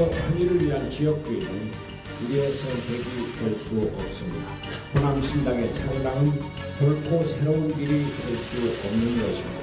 경제적 편의를 위한 지역주의는 우리의 선택이 될 수 없습니다. 호남신당의 창당은 결코 새로운 길이 될 수 없는 것입니다.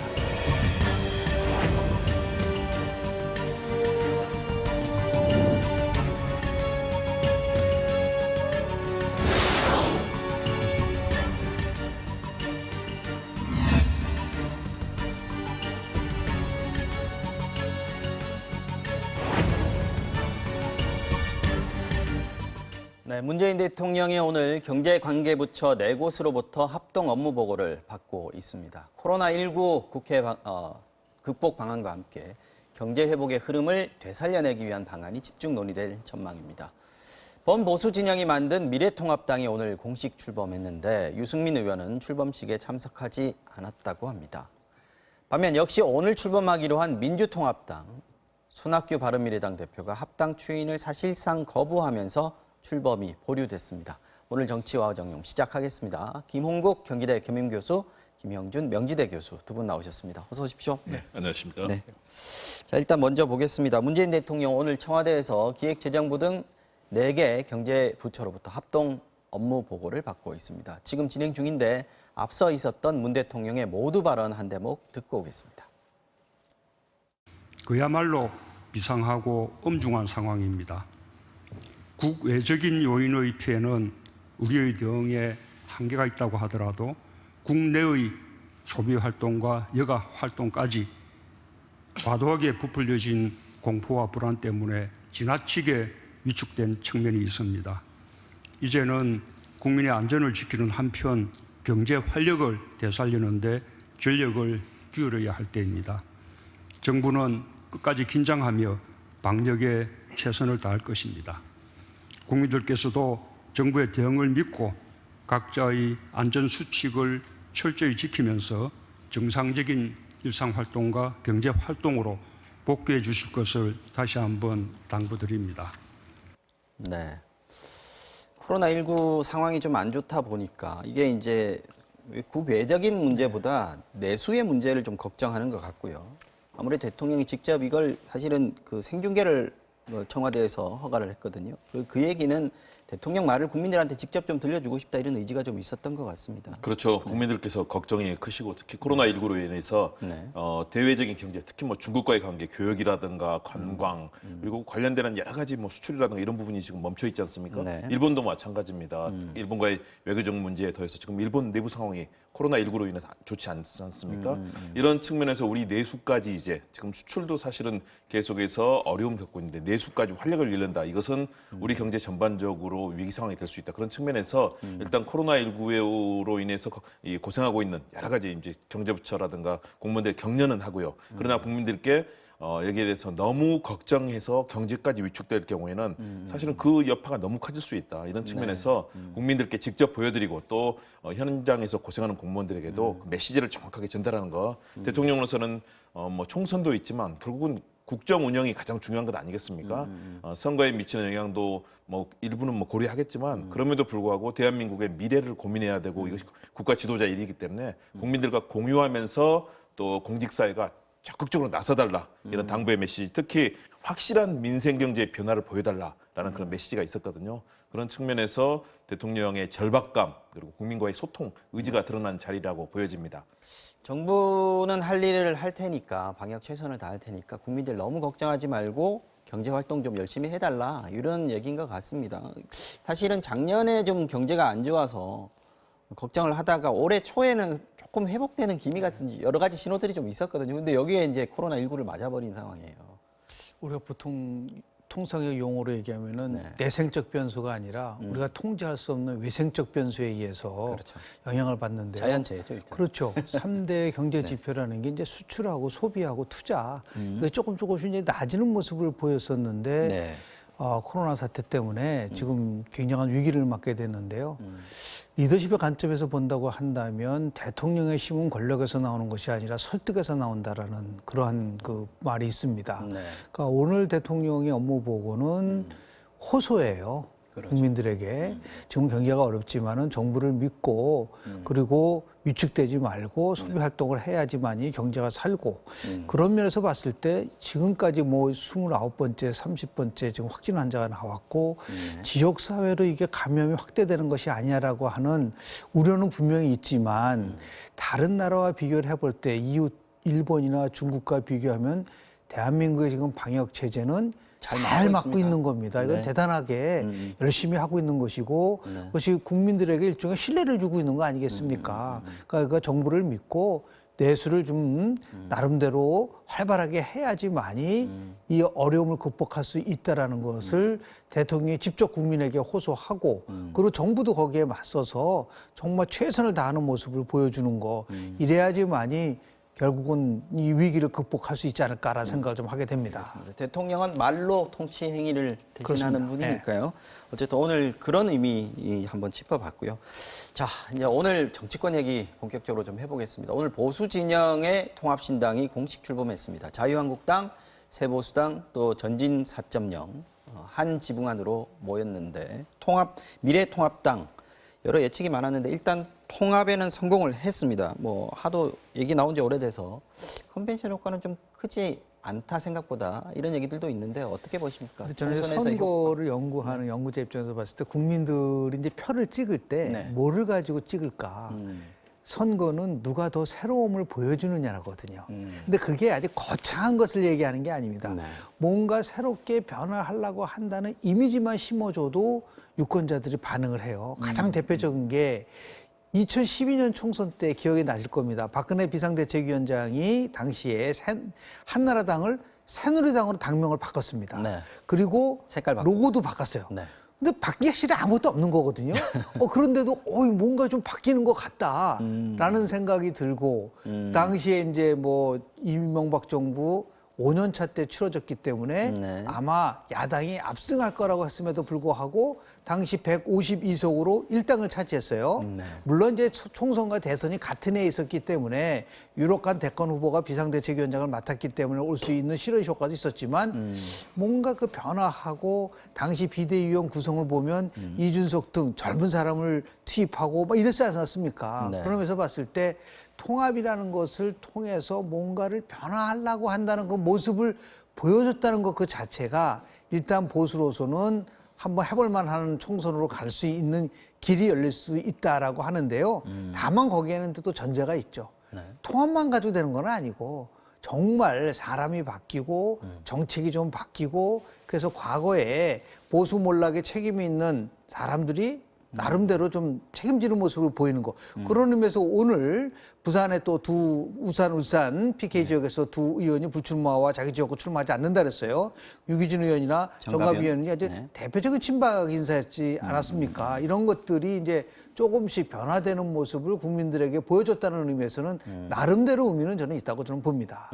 네, 문재인 대통령이 오늘 경제관계부처 4곳으로부터 합동 업무 보고를 받고 있습니다. 코로나19 국회 극복 방안과 함께 경제 회복의 흐름을 되살려내기 위한 방안이 집중 논의될 전망입니다. 범보수 진영이 만든 미래통합당이 오늘 공식 출범했는데 유승민 의원은 출범식에 참석하지 않았다고 합니다. 반면 역시 오늘 출범하기로 한 민주통합당, 손학규 바른미래당 대표가 합당 추인을 사실상 거부하면서 출범이 보류됐습니다. 오늘 정치와 정용 시작하겠습니다. 김홍국 경기대 겸임교수, 김형준 명지대 교수 두 분 나오셨습니다. 어서 오십시오. 네, 안녕하십니까. 네. 자, 일단 먼저 보겠습니다. 문재인 대통령 오늘 청와대에서 기획재정부 등 4개 경제부처로부터 합동 업무 보고를 받고 있습니다. 지금 진행 중인데 앞서 있었던 문 대통령의 모두 발언 한 대목 듣고 오겠습니다. 그야말로 비상하고 엄중한 상황입니다. 국외적인 요인의 피해는 우리의 대응에 한계가 있다고 하더라도 국내의 소비 활동과 여가 활동까지 과도하게 부풀려진 공포와 불안 때문에 지나치게 위축된 측면이 있습니다. 이제는 국민의 안전을 지키는 한편 경제 활력을 되살리는 데 전력을 기울여야 할 때입니다. 정부는 끝까지 긴장하며 방역에 최선을 다할 것입니다. 국민들께서도 정부의 대응을 믿고 각자의 안전수칙을 철저히 지키면서 정상적인 일상활동과 경제활동으로 복귀해 주실 것을 다시 한번 당부드립니다. 네. 코로나19 상황이 좀 안 좋다 보니까 이게 이제 국외적인 문제보다 내수의 문제를 좀 걱정하는 것 같고요. 아무래도 대통령이 직접 이걸 사실은 그 생중계를 청와대에서 허가를 했거든요. 그 얘기는 대통령 말을 국민들한테 직접 좀 들려주고 싶다 이런 의지가 좀 있었던 것 같습니다. 그렇죠. 국민들께서 걱정이 크시고 특히 코로나19로 인해서 네. 대외적인 경제, 특히 뭐 중국과의 관계, 교역이라든가 관광 그리고 관련되는 여러 가지 뭐 수출이라든가 이런 부분이 지금 멈춰 있지 않습니까? 네. 일본도 마찬가지입니다. 일본과의 외교적 문제에 더해서 지금 일본 내부 상황이 코로나19로 인해서 좋지 않지 않습니까? 이런 측면에서 우리 내수까지 이제 지금 수출도 사실은 계속해서 어려움 겪고 있는데 내수까지 활력을 잃는다. 이것은 우리 경제 전반적으로 위기 상황이 될 수 있다. 그런 측면에서 일단 코로나19로 인해서 고생하고 있는 여러 가지 이제 경제부처라든가 공무원들 격려는 하고요. 그러나 국민들께 여기에 대해서 너무 걱정해서 경제까지 위축될 경우에는 사실은 그 여파가 너무 커질 수 있다. 이런 측면에서 국민들께 직접 보여드리고 또 현장에서 고생하는 공무원들에게도 그 메시지를 정확하게 전달하는 거. 대통령으로서는 뭐 총선도 있지만 결국은 국정 운영이 가장 중요한 것 아니겠습니까? 선거에 미치는 영향도 뭐 일부는 뭐 고려하겠지만 그럼에도 불구하고 대한민국의 미래를 고민해야 되고 이것이 국가 지도자 일이기 때문에 국민들과 공유하면서 또 공직사회가 적극적으로 나서달라 이런 당부의 메시지, 특히 확실한 민생 경제의 변화를 보여달라라는 그런 메시지가 있었거든요. 그런 측면에서 대통령의 절박감 그리고 국민과의 소통 의지가 드러난 자리라고 보여집니다. 정부는 할 일을 할 테니까 방역 최선을 다할 테니까 국민들 너무 걱정하지 말고 경제 활동 좀 열심히 해달라 이런 얘기인 것 같습니다. 사실은 작년에 좀 경제가 안 좋아서 걱정을 하다가 올해 초에는 조금 회복되는 기미 같은 여러 가지 신호들이 좀 있었거든요. 근데 여기에 이제 코로나19를 맞아버린 상황이에요. 우리가 보통 통상의 용어로 얘기하면은 네. 내생적 변수가 아니라 우리가 통제할 수 없는 외생적 변수에 의해서 그렇죠. 영향을 받는데요. 자연재해죠, 일단. 그렇죠. 3대 경제 지표라는 게 이제 수출하고 소비하고 투자. 이게 조금씩 이제 낮아지는 모습을 보였었는데 네. 코로나 사태 때문에 지금 굉장한 위기를 맞게 됐는데요. 리더십의 관점에서 본다고 한다면 대통령의 힘은 권력에서 나오는 것이 아니라 설득에서 나온다라는 그러한 그 말이 있습니다. 네. 그러니까 오늘 대통령의 업무 보고는 호소예요. 국민들에게 지금 경제가 어렵지만은 정부를 믿고 그리고 위축되지 말고 소비 활동을 해야지만이 경제가 살고 그런 면에서 봤을 때 지금까지 뭐 29번째, 30번째 지금 확진 환자가 나왔고 지역 사회로 이게 감염이 확대되는 것이 아니냐라고 하는 우려는 분명히 있지만 다른 나라와 비교를 해볼 때 이웃 일본이나 중국과 비교하면 대한민국의 지금 방역 체제는 잘 막고 있는 겁니다. 이건 네. 대단하게 열심히 하고 있는 것이고 그것이 국민들에게 일종의 신뢰를 주고 있는 거 아니겠습니까? 그러니까 정부를 믿고 내수를 좀 나름대로 활발하게 해야지만이 이 어려움을 극복할 수 있다라는 것을 대통령이 직접 국민에게 호소하고 그리고 정부도 거기에 맞서서 정말 최선을 다하는 모습을 보여주는 거 이래야지만이 결국은 이 위기를 극복할 수 있지 않을까라는 생각을 좀 하게 됩니다. 대통령은 말로 통치 행위를 대신하는 그렇습니다. 분이니까요. 어쨌든 오늘 그런 의미 한번 짚어봤고요. 자, 이제 오늘 정치권 얘기 본격적으로 좀 해보겠습니다. 오늘 보수 진영의 통합신당이 공식 출범했습니다. 자유한국당, 새보수당, 또 전진 4.0 한 지붕 안으로 모였는데 미래통합당 여러 예측이 많았는데 일단 통합에는 성공을 했습니다. 뭐 하도 얘기 나온 지 오래돼서 컨벤션 효과는 좀 크지 않다 생각보다 이런 얘기들도 있는데 어떻게 보십니까? 저는 이제 선거를 연구하는 연구자 입장에서 봤을 때 국민들이 이제 표를 찍을 때 네. 뭐를 가지고 찍을까? 선거는 누가 더 새로움을 보여주느냐거든요. 근데 그게 아주 거창한 것을 얘기하는 게 아닙니다. 네. 뭔가 새롭게 변화하려고 한다는 이미지만 심어줘도 유권자들이 반응을 해요. 가장 대표적인 게 2012년 총선 때 기억이 나실 겁니다. 박근혜 비상대책위원장이 당시에 한나라당을 새누리당으로 당명을 바꿨습니다. 네. 그리고 색깔 바꾸고. 로고도 바꿨어요. 네. 근데 바뀌기 실에 아무것도 없는 거거든요. 그런데도 뭔가 좀 바뀌는 것 같다라는 생각이 들고 당시에 이제 뭐 이명박 정부 5년 차 때 치러졌기 때문에 네. 아마 야당이 압승할 거라고 했음에도 불구하고 당시 152석으로 1당을 차지했어요. 물론 이제 총선과 대선이 같은 해에 있었기 때문에 유력한 대권 후보가 비상대책위원장을 맡았기 때문에 올 수 있는 실현 효과도 있었지만 뭔가 그 변화하고 당시 비대위원 구성을 보면 이준석 등 젊은 사람을 투입하고 막 이랬지 않았습니까? 네. 그러면서 봤을 때 통합이라는 것을 통해서 뭔가를 변화하려고 한다는 그 모습을 보여줬다는 것 그 자체가 일단 보수로서는 한번 해볼 만한 총선으로 갈 수 있는 길이 열릴 수 있다라고 하는데요. 다만 거기에는 또 전제가 있죠. 네. 통합만 가지고 되는 건 아니고 정말 사람이 바뀌고 정책이 좀 바뀌고 그래서 과거에 보수 몰락에 책임이 있는 사람들이 나름대로 좀 책임지는 모습을 보이는 거. 그런 의미에서 오늘 부산에 또 울산 PK 지역에서 두 의원이 불출마와 자기 지역구 출마하지 않는다 그랬어요. 유기준 의원이나 정갑 의원이 아주 대표적인 친박 인사였지 않았습니까? 이런 것들이 이제 조금씩 변화되는 모습을 국민들에게 보여줬다는 의미에서는 나름대로 의미는 저는 있다고 저는 봅니다.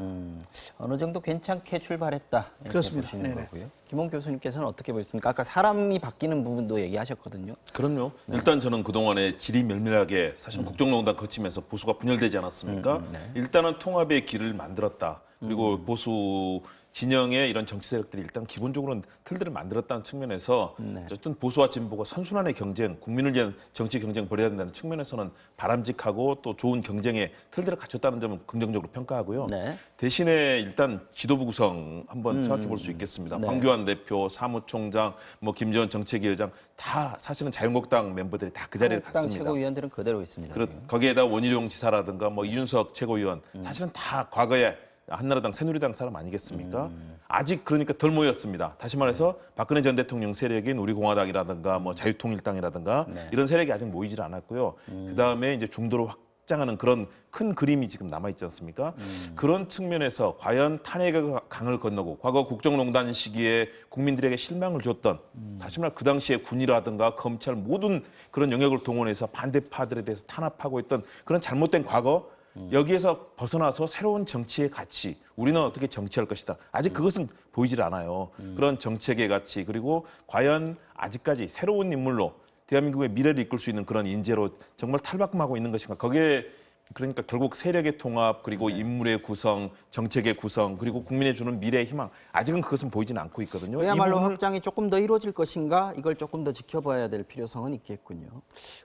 어느 정도 괜찮게 출발했다. 이렇게 그렇습니다. 보시는 네네. 거고요. 김원 교수님께서는 어떻게 보셨습니까? 아까 사람이 바뀌는 부분도 얘기하셨거든요. 그럼요. 일단 저는 그동안에 질이 멸밀하게 사실 국정농단 거치면서 보수가 분열되지 않았습니까? 일단은 통합의 길을 만들었다. 그리고 보수 진영의 이런 정치 세력들이 일단 기본적으로는 틀들을 만들었다는 측면에서 어쨌든 보수와 진보가 선순환의 경쟁, 국민을 위한 정치 경쟁 벌여야 된다는 측면에서는 바람직하고 또 좋은 경쟁의 틀들을 갖췄다는 점은 긍정적으로 평가하고요. 네. 대신에 일단 지도부 구성 한번 생각해 볼 수 있겠습니다. 네. 황교안 대표, 사무총장, 뭐 김재원 정책위원장 다 사실은 자유한국당 멤버들이 다 그 자리를 한국당 갔습니다. 최고위원들은 그대로 있습니다. 거기에다 원희룡 지사라든가 뭐 이준석 최고위원 사실은 다 과거에 한나라당, 새누리당 사람 아니겠습니까? 아직 그러니까 덜 모였습니다. 다시 말해서 박근혜 전 대통령 세력인 우리공화당이라든가 뭐 자유통일당이라든가 이런 세력이 아직 모이질 않았고요. 그 다음에 이제 중도로 확장하는 그런 큰 그림이 지금 남아 있지 않습니까? 그런 측면에서 과연 탄핵의 강을 건너고 과거 국정농단 시기에 국민들에게 실망을 줬던 다시 말해 그 당시에 군이라든가 검찰 모든 그런 영역을 동원해서 반대파들에 대해서 탄압하고 있던 그런 잘못된 과거 여기에서 벗어나서 새로운 정치의 가치, 우리는 어떻게 정치할 것이다. 아직 그것은 보이질 않아요. 그런 정책의 가치, 그리고 과연 아직까지 새로운 인물로 대한민국의 미래를 이끌 수 있는 그런 인재로 정말 탈바꿈하고 있는 것인가. 거기에 그러니까 결국 세력의 통합 그리고 인물의 구성, 정책의 구성 그리고 국민의 주는 미래의 희망 아직은 그것은 보이지는 않고 있거든요. 그야말로 이 부분을 확장이 조금 더 이루어질 것인가 이걸 조금 더 지켜봐야 될 필요성은 있겠군요.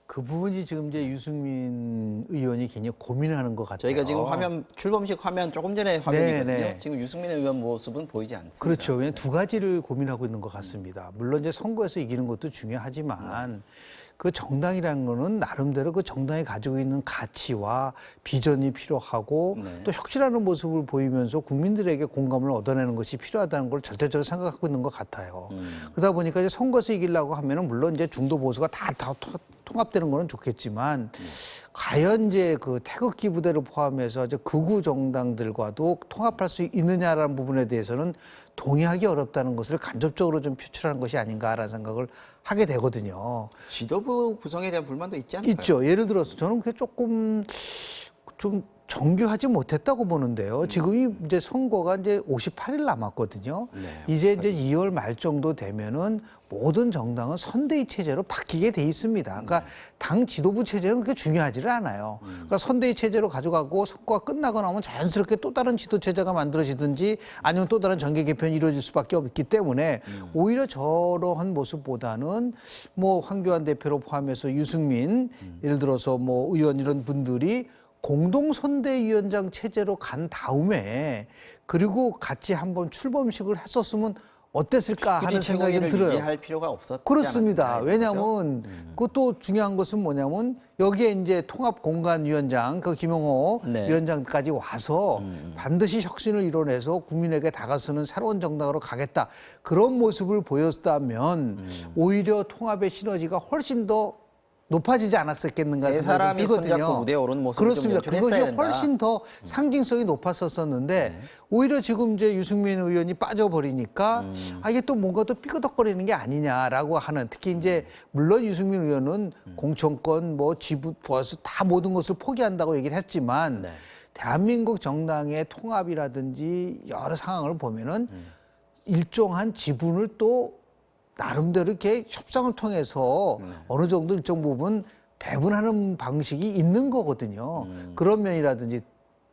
그 부분이 지금 이제 유승민 의원이 굉장히 고민하는 것 같아요. 저희가 지금 화면 출범식 화면 조금 전에 화면이거든요. 네. 지금 유승민 의원 모습은 보이지 않습니다. 그렇죠. 왜냐하면 두 가지를 고민하고 있는 것 같습니다. 물론 이제 선거에서 이기는 것도 중요하지만 그 정당이라는 거는 나름대로 그 정당이 가지고 있는 가치와 비전이 필요하고 또 혁신하는 모습을 보이면서 국민들에게 공감을 얻어내는 것이 필요하다는 걸 절대적으로 생각하고 있는 것 같아요. 그러다 보니까 이제 선거에서 이기려고 하면은 물론 이제 중도 보수가 다 통합되는 거는 좋겠지만 과연 이제 그 태극기 부대를 포함해서 이제 극우 정당들과도 통합할 수 있느냐라는 부분에 대해서는 동의하기 어렵다는 것을 간접적으로 좀 표출한 것이 아닌가라는 생각을 하게 되거든요. 지도부 구성에 대한 불만도 있지 않을까요? 있죠. 예를 들어서 저는 그게 조금 좀 정교하지 못했다고 보는데요. 지금 이제 선거가 이제 58일 남았거든요. 이제 2월 말 정도 되면은 모든 정당은 선대위 체제로 바뀌게 돼 있습니다. 그러니까 당 지도부 체제는 그렇게 중요하지를 않아요. 그러니까 선대위 체제로 가져가고 선거가 끝나고 나면 자연스럽게 또 다른 지도 체제가 만들어지든지 아니면 또 다른 정계 개편이 이루어질 수밖에 없기 때문에 오히려 저러한 모습보다는 뭐 황교안 대표로 포함해서 유승민 예를 들어서 뭐 의원 이런 분들이 공동선대위원장 체제로 간 다음에 그리고 같이 한번 출범식을 했었으면 어땠을까 하는 생각이 좀 들어요. 유지할 필요가 없었지 그렇습니다. 않았나요? 왜냐하면 그것도 중요한 것은 뭐냐면 여기에 이제 통합공간위원장 그 김용호 네. 위원장까지 와서 반드시 혁신을 이뤄내서 국민에게 다가서는 새로운 정당으로 가겠다. 그런 모습을 보였다면 오히려 통합의 시너지가 훨씬 더 높아지지 않았었겠는가 세 생각이 사람이 좀 손잡고 들거든요. 무대에 오른 모습을 그렇습니다. 좀 연출했어야 그것이 된다. 훨씬 더 상징성이 높았었는데 오히려 지금 이제 유승민 의원이 빠져버리니까 이게 또 뭔가 또 삐그덕거리는 게 아니냐라고 하는 특히 이제 물론 유승민 의원은 공천권 뭐 지분 보아서 다 모든 것을 포기한다고 얘기를 했지만 대한민국 정당의 통합이라든지 여러 상황을 보면은 일정한 지분을 또 나름대로 이렇게 협상을 통해서 어느 정도 일정 부분 배분하는 방식이 있는 거거든요. 그런 면이라든지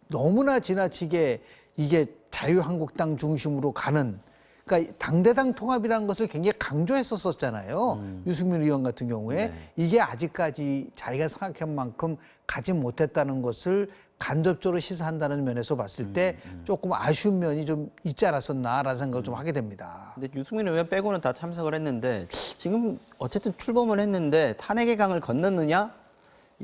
너무나 지나치게 이게 자유한국당 중심으로 가는 그러니까 당대당 통합이라는 것을 굉장히 강조했었잖아요. 유승민 의원 같은 경우에 이게 아직까지 자기가 생각한 만큼 가지 못했다는 것을 간접적으로 시사한다는 면에서 봤을 때 조금 아쉬운 면이 좀 있지 않았었나라는 생각을 좀 하게 됩니다. 근데 유승민 의원 빼고는 다 참석을 했는데 지금 어쨌든 출범을 했는데 탄핵의 강을 건넜느냐?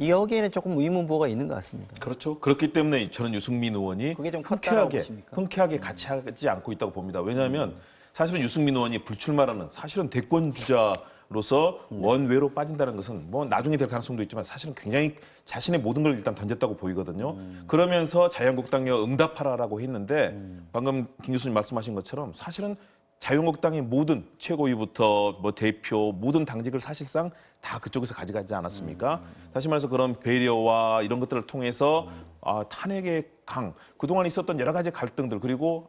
여기에는 조금 의문부호가 있는 것 같습니다. 그렇죠. 그렇기 때문에 저는 유승민 의원이 그게 좀 컸다라고 보십니까? 흔쾌하게 같이 하지 않고 있다고 봅니다. 왜냐하면 사실은 유승민 의원이 불출마라는 사실은 대권 주자로서 원외로 빠진다는 것은 뭐 나중에 될 가능성도 있지만 사실은 굉장히 자신의 모든 걸 일단 던졌다고 보이거든요. 그러면서 자유한국당에 응답하라라고 했는데 방금 김 교수님 말씀하신 것처럼 사실은 자유한국당의 모든 최고위부터 뭐 대표 모든 당직을 사실상 다 그쪽에서 가져가지 않았습니까? 다시 말해서 그런 배려와 이런 것들을 통해서 탄핵의 강, 그동안 있었던 여러 가지 갈등들 그리고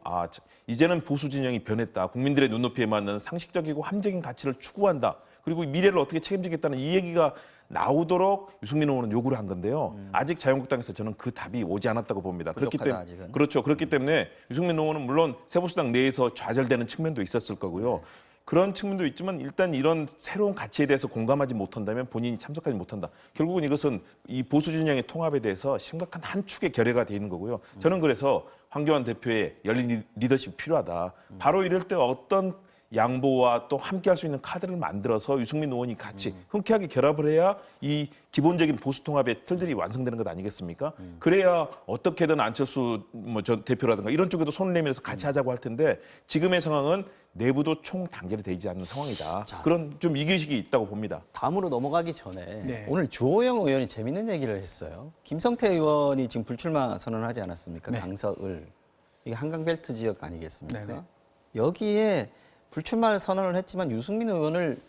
이제는 보수 진영이 변했다. 국민들의 눈높이에 맞는 상식적이고 합리적인 가치를 추구한다. 그리고 미래를 어떻게 책임지겠다는 이 얘기가 나오도록 유승민 의원은 요구를 한 건데요. 아직 자유한국당에서 저는 그 답이 오지 않았다고 봅니다. 그렇기 때문에 아직은. 그렇죠. 그렇기 때문에 유승민 의원은 물론 세보수당 내에서 좌절되는 측면도 있었을 거고요. 그런 측면도 있지만 일단 이런 새로운 가치에 대해서 공감하지 못한다면 본인이 참석하지 못한다. 결국은 이것은 이 보수 진영의 통합에 대해서 심각한 한 축의 결여가 돼 있는 거고요. 저는 그래서 황교안 대표의 열린 리더십이 필요하다. 바로 이럴 때 어떤 양보와 또 함께할 수 있는 카드를 만들어서 유승민 의원이 같이 흔쾌하게 결합을 해야 이 기본적인 보수 통합의 틀들이 완성되는 것 아니겠습니까? 그래야 어떻게든 안철수 전 대표라든가 이런 쪽에도 손을 내밀어서 같이 하자고 할 텐데 지금의 상황은 내부도 총 단결이 되지 않는 상황이다. 그런 좀 이기식이 있다고 봅니다. 다음으로 넘어가기 전에 네. 오늘 주호영 의원이 재밌는 얘기를 했어요. 김성태 의원이 지금 불출마 선언을 하지 않았습니까? 네. 강서을. 이게 한강벨트 지역 아니겠습니까? 네네. 여기에 불출마 선언을 했지만 유승민 의원을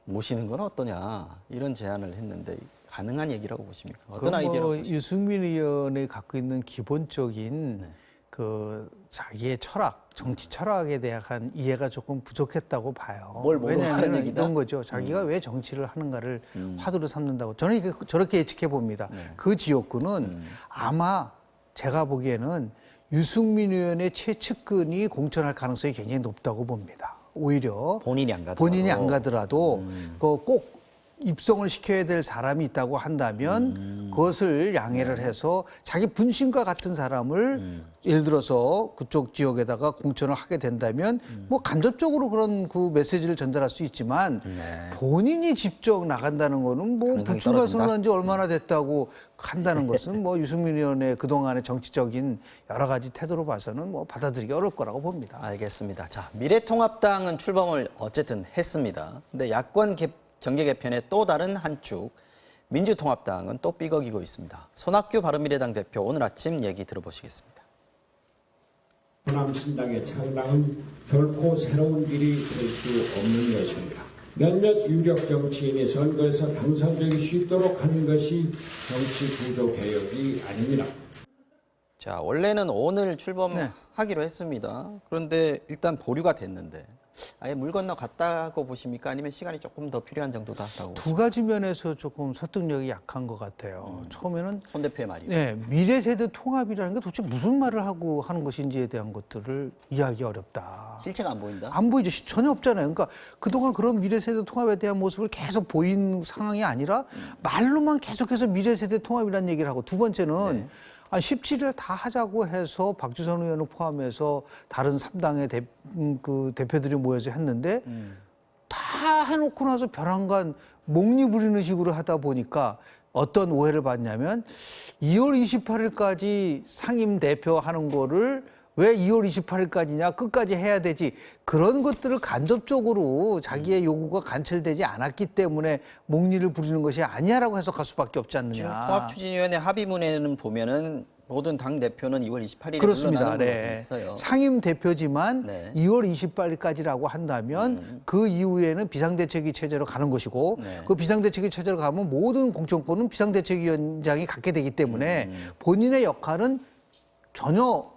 모시는 건 어떠냐 이런 제안을 했는데 가능한 얘기라고 보십니까? 어떤 아이디어라고 보십니까? 유승민 의원이 갖고 있는 기본적인 그 자기의 철학, 정치 철학에 대한 이해가 조금 부족했다고 봐요. 뭘 모르고 하는 왜냐하면 얘기다? 이런 거죠. 자기가 왜 정치를 하는가를 화두로 삼는다고. 저는 저렇게 예측해 봅니다. 그 지역구는 아마 제가 보기에는 유승민 의원의 최측근이 공천할 가능성이 굉장히 높다고 봅니다. 오히려 본인이 안 가더라도. 본인이 안 가더라도 꼭 입성을 시켜야 될 사람이 있다고 한다면 그것을 양해를 해서 자기 분신과 같은 사람을 예를 들어서 그쪽 지역에다가 공천을 하게 된다면 뭐 간접적으로 그런 그 메시지를 전달할 수 있지만 본인이 직접 나간다는 거는 뭐 가능성이 불출마 떨어진다? 선언한 지 얼마나 됐다고 한다는 것은 뭐 유승민 의원의 그동안의 정치적인 여러 가지 태도로 봐서는 뭐 받아들이기 어려울 거라고 봅니다. 알겠습니다. 자, 미래통합당은 출범을 어쨌든 했습니다. 근데 야권 정계 개편의 또 다른 한 축, 민주통합당은 또 삐걱이고 있습니다. 손학규 바른미래당 대표 오늘 아침 얘기 들어보시겠습니다. 호남신당의 창당은 결코 새로운 길이 될 수 없는 것입니다. 몇몇 유력 정치인이 선거에서 당선되기 쉽도록 하는 것이 정치 구조 개혁이 아닙니다. 자, 원래는 오늘 네. 출범하기로 했습니다. 그런데 일단 보류가 됐는데 아예 물 건너 갔다고 보십니까? 아니면 시간이 조금 더 필요한 정도다라고? 두 가지 면에서 조금 설득력이 약한 것 같아요. 처음에는 손 대표의 말이요. 네, 미래세대 통합이라는 게 도대체 무슨 말을 하고 하는 것인지에 대한 것들을 이해하기 어렵다. 실체가 안 보인다. 안 보이죠. 전혀 없잖아요. 그러니까 그동안 그런 미래세대 통합에 대한 모습을 계속 보인 상황이 아니라 말로만 계속해서 미래세대 통합이라는 얘기를 하고 두 번째는 한 17일 다 하자고 해서 박주선 의원을 포함해서 다른 3당의 대표들이 모여서 했는데 다 해놓고 나서 벼랑간 목리 부리는 식으로 하다 보니까 어떤 오해를 받냐면 2월 28일까지 상임 대표 하는 거를 왜 2월 28일까지냐 끝까지 해야 되지 그런 것들을 간접적으로 자기의 요구가 관철되지 않았기 때문에 목리를 부리는 것이 아니야라고 해석할 수밖에 없지 지금 않느냐. 통합추진위원회 합의문에는 보면은 모든 당 대표는 2월 28일에 그렇습니다. 물러나는 걸로 네. 있어요. 상임 대표지만 네. 2월 28일까지라고 한다면 그 이후에는 비상대책위 체제로 가는 것이고 네. 그 비상대책위 체제로 가면 모든 공천권은 비상대책위원장이 갖게 되기 때문에 본인의 역할은 전혀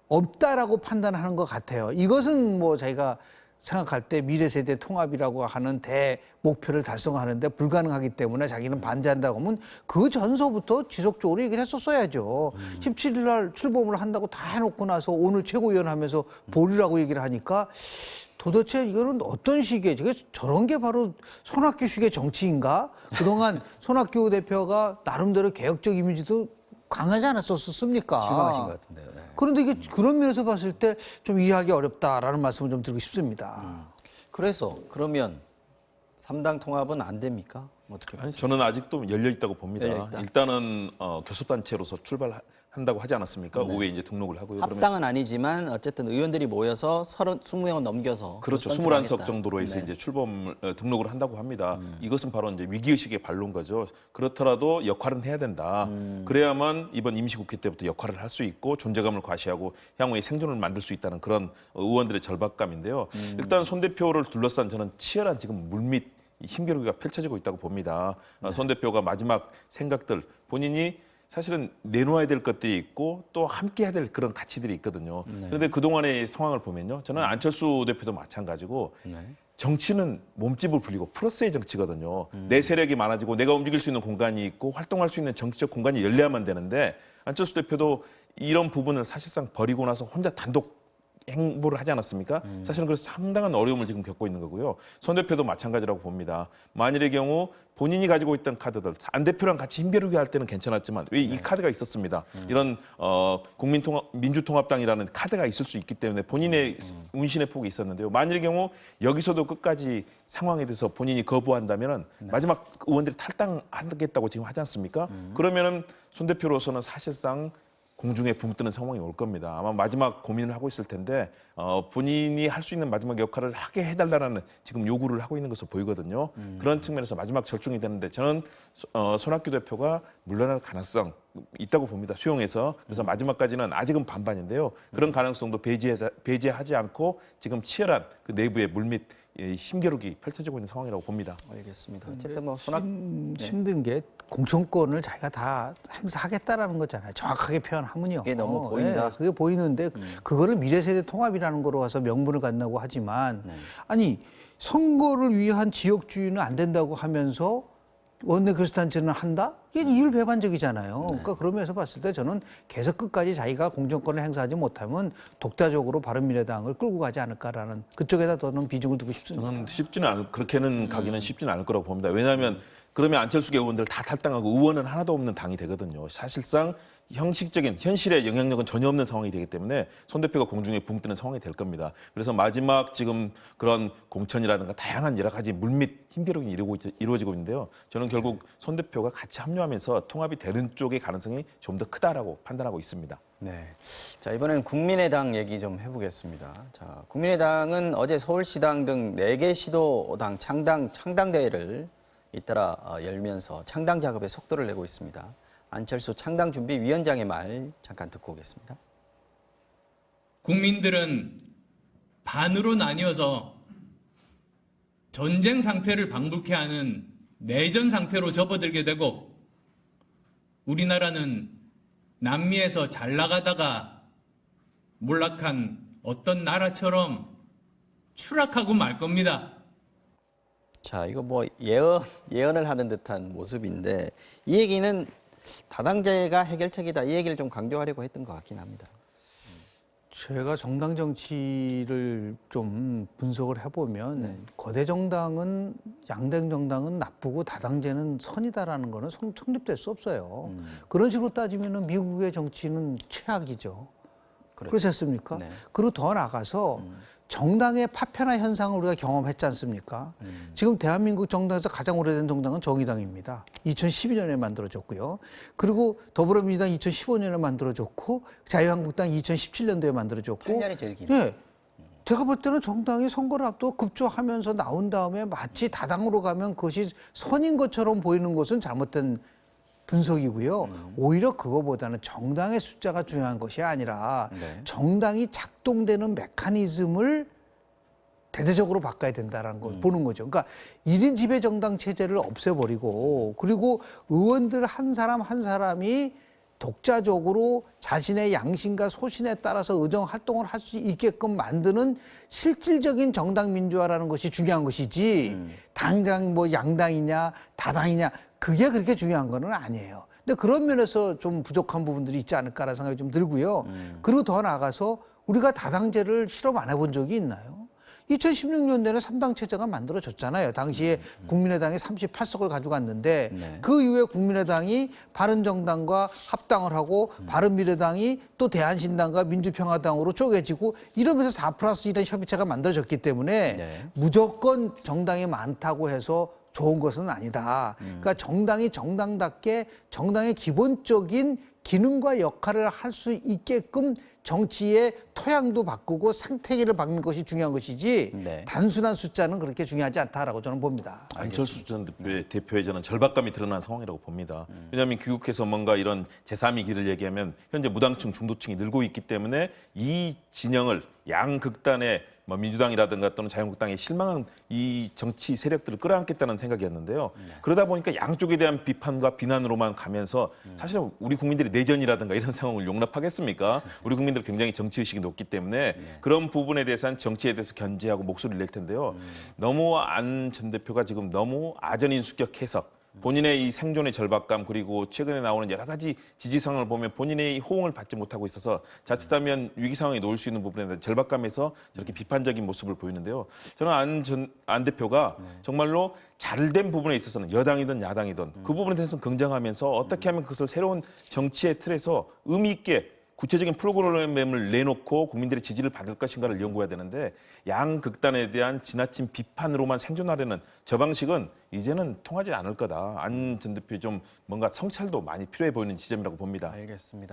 없다라고 판단하는 것 같아요. 이것은 뭐 저희가 생각할 때 미래세대 통합이라고 하는 대목표를 달성하는데 불가능하기 때문에 자기는 반대한다고 하면 그 전서부터 지속적으로 얘기를 했었어야죠. 17일 날 출범을 한다고 다 해놓고 나서 오늘 최고위원 하면서 보류라고 얘기를 하니까 도대체 이거는 어떤 식의 저런 게 바로 손학규식의 정치인가? 그동안 손학규 대표가 나름대로 개혁적 이미지도 강하지 않았었습니까? 실망하신 것 같은데요. 네. 그런데 이게 그런 면에서 봤을 때 좀 이해하기 어렵다라는 말씀을 좀 드리고 싶습니다. 그래서 그러면 3당 통합은 안 됩니까? 어떻게 아니, 보세요? 저는 아직도 열려 있다고 봅니다. 열려 있다. 일단은 교섭단체로서 출발한다고 하지 않았습니까? 오후에 이제 등록을 하고요. 그러면 합당은 아니지만 어쨌든 의원들이 모여서 20명 넘겨서 그렇죠. 교섭단체를 21석 하겠다. 정도로 해서 네. 이제 등록을 한다고 합니다. 이것은 바로 이제 위기의식의 발로인 거죠. 그렇더라도 역할은 해야 된다. 그래야만 이번 임시국회 때부터 역할을 할 수 있고 존재감을 과시하고 향후에 생존을 만들 수 있다는 그런 의원들의 절박감인데요. 일단 손 대표를 둘러싼 저는 치열한 지금 물밑 힘겨루기가 펼쳐지고 있다고 봅니다. 손 대표가 마지막 생각들 본인이 사실은 내놓아야 될 것들이 있고 또 함께 해야 될 그런 가치들이 있거든요. 그런데 그동안의 상황을 보면요. 저는 안철수 대표도 마찬가지고 정치는 몸집을 불리고 플러스의 정치거든요. 내 세력이 많아지고 내가 움직일 수 있는 공간이 있고 활동할 수 있는 정치적 공간이 열려야만 되는데 안철수 대표도 이런 부분을 사실상 버리고 나서 혼자 단독 행보를 하지 않았습니까? 사실은 그래서 상당한 어려움을 지금 겪고 있는 거고요. 손 대표도 마찬가지라고 봅니다. 만일의 경우 본인이 가지고 있던 카드들, 안 대표랑 같이 힘겨루기 할 때는 괜찮았지만 왜 이 카드가 있었습니다. 이런 민주통합당이라는 카드가 있을 수 있기 때문에 본인의 운신의 폭이 있었는데요. 만일의 경우 여기서도 끝까지 상황에 대해서 본인이 거부한다면 마지막 의원들이 탈당하겠다고 지금 하지 않습니까? 그러면은 손 대표로서는 사실상 공중에 붕 뜨는 상황이 올 겁니다. 아마 마지막 고민을 하고 있을 텐데 본인이 할 수 있는 마지막 역할을 하게 해달라는 지금 요구를 하고 있는 것으로 보이거든요. 그런 측면에서 마지막 절충이 되는데 저는 손학규 대표가 물러날 가능성 있다고 봅니다. 수용해서. 그래서 마지막까지는 아직은 반반인데요. 그런 가능성도 배제하지 않고 지금 치열한 그 내부의 물밑 힘겨루기 펼쳐지고 있는 상황이라고 봅니다. 알겠습니다. 어쨌든 뭐 힘든 게 공천권을 자기가 다 행사하겠다라는 거잖아요. 정확하게 표현하면요. 그게 너무 보인다. 그게 보이는데 그거를 미래세대 통합이라는 거로 가서 명분을 갖는다고 하지만 아니 선거를 위한 지역주의는 안 된다고 하면서 원내 교섭단체는 한다? 이게 이율배반적이잖아요. 그러니까 그러면서 봤을 때 저는 계속 끝까지 자기가 공천권을 행사하지 못하면 독자적으로 바른미래당을 끌고 가지 않을까라는 그쪽에다 더는 비중을 두고 싶습니다. 저는 그렇게는 가기는 쉽지는 않을 거라고 봅니다. 왜냐하면 그러면 안철수계 의원들 다 탈당하고 의원은 하나도 없는 당이 되거든요. 사실상 형식적인 현실의 영향력은 전혀 없는 상황이 되기 때문에 손 대표가 공중에 붕 뜨는 상황이 될 겁니다. 그래서 마지막 지금 그런 공천이라든가 다양한 여러 가지 물밑 힘겨루기 이루어지고 있는데요. 저는 결국 손 대표가 같이 합류하면서 통합이 되는 쪽의 가능성이 좀 더 크다라고 판단하고 있습니다. 네. 자, 이번엔 국민의당 얘기 좀 해보겠습니다. 자, 국민의당은 어제 서울시당 등 4개 시도당 창당대회를 잇따라 열면서 창당 작업에 속도를 내고 있습니다. 안철수 창당준비위원장의 말 잠깐 듣고 오겠습니다. 국민들은 반으로 나뉘어서 전쟁 상태를 방불케 하는 내전 상태로 접어들게 되고 우리나라는 남미에서 잘 나가다가 몰락한 어떤 나라처럼 추락하고 말 겁니다. 자, 이거 뭐 예언을 하는 듯한 모습인데 이 얘기는 다당제가 해결책이다 이 얘기를 좀 강조하려고 했던 것 같긴 합니다. 제가 정당 정치를 좀 분석을 해보면 거대 정당은 양당 정당은 나쁘고 다당제는 선이다라는 거는 성립될 수 없어요. 그런 식으로 따지면 미국의 정치는 최악이죠. 그렇지 않습니까? 네. 그리고 더 나가서 정당의 파편화 현상을 우리가 경험했지 않습니까? 지금 대한민국 정당에서 가장 오래된 정당은 정의당입니다. 2012년에 만들어졌고요. 그리고 더불어민주당 2015년에 만들어졌고 자유한국당 2017년도에 만들어졌고 8년이 제일 긴. 네. 제가 볼 때는 정당이 선거를 앞두고 급조하면서 나온 다음에 마치 다당으로 가면 그것이 선인 것처럼 보이는 것은 잘못된 분석이고요. 오히려 그거보다는 정당의 숫자가 중요한 것이 아니라 네. 정당이 작동되는 메커니즘을 대대적으로 바꿔야 된다는 걸 보는 거죠. 그러니까 1인 지배 정당 체제를 없애버리고 그리고 의원들 한 사람 한 사람이 독자적으로 자신의 양심과 소신에 따라서 의정 활동을 할 수 있게끔 만드는 실질적인 정당 민주화라는 것이 중요한 것이지 당장 뭐 양당이냐 다당이냐 그게 그렇게 중요한 건 아니에요. 근데 그런 면에서 좀 부족한 부분들이 있지 않을까라는 생각이 좀 들고요. 그리고 더 나아가서 우리가 다당제를 실험 안 해본 적이 있나요? 2016년도에는 3당 체제가 만들어졌잖아요. 당시에 국민의당이 38석을 가져갔는데 네. 그 이후에 국민의당이 바른정당과 합당을 하고 바른미래당이 또 대한신당과 민주평화당으로 쪼개지고 이러면서 4+1의 협의체가 만들어졌기 때문에 네. 무조건 정당이 많다고 해서 좋은 것은 아니다. 그러니까 정당이 정당답게 정당의 기본적인 기능과 역할을 할 수 있게끔 정치의 토양도 바꾸고 생태계를 바꾸는 것이 중요한 것이지 네. 단순한 숫자는 그렇게 중요하지 않다라고 저는 봅니다. 안철수 전 대표의 저는 절박감이 드러난 상황이라고 봅니다. 왜냐하면 귀국해서 뭔가 이런 제3의 길을 얘기하면 현재 무당층, 중도층이 늘고 있기 때문에 이 진영을 양극단의 뭐 민주당이라든가 또는 자유한국당에 실망한 이 정치 세력들을 끌어안겠다는 생각이었는데요. 그러다 보니까 양쪽에 대한 비판과 비난으로만 가면서 사실 우리 국민들이 내전이라든가 이런 상황을 용납하겠습니까? 우리 국민들 굉장히 정치의식이 높기 때문에 그런 부분에 대해서는 정치에 대해서 견제하고 목소리를 낼 텐데요. 너무 안 전 대표가 지금 너무 아전인수격해서 본인의 이 생존의 절박감 그리고 최근에 나오는 여러 가지 지지 상황을 보면 본인의 호응을 받지 못하고 있어서 자칫하면 위기 상황에 놓일 수 있는 부분에 대한 절박감에서 저렇게 비판적인 모습을 보이는데요. 저는 안 대표가 정말로 잘된 부분에 있어서는 여당이든 야당이든 그 부분에 대해서 긍정하면서 어떻게 하면 그것을 새로운 정치의 틀에서 의미 있게 구체적인 프로그램을 내놓고 국민들의 지지를 받을 것인가를 연구해야 되는데 양극단에 대한 지나친 비판으로만 생존하려는 저 방식은 이제는 통하지 않을 거다. 안 전 대표의 좀 뭔가 성찰도 많이 필요해 보이는 지점이라고 봅니다. 알겠습니다.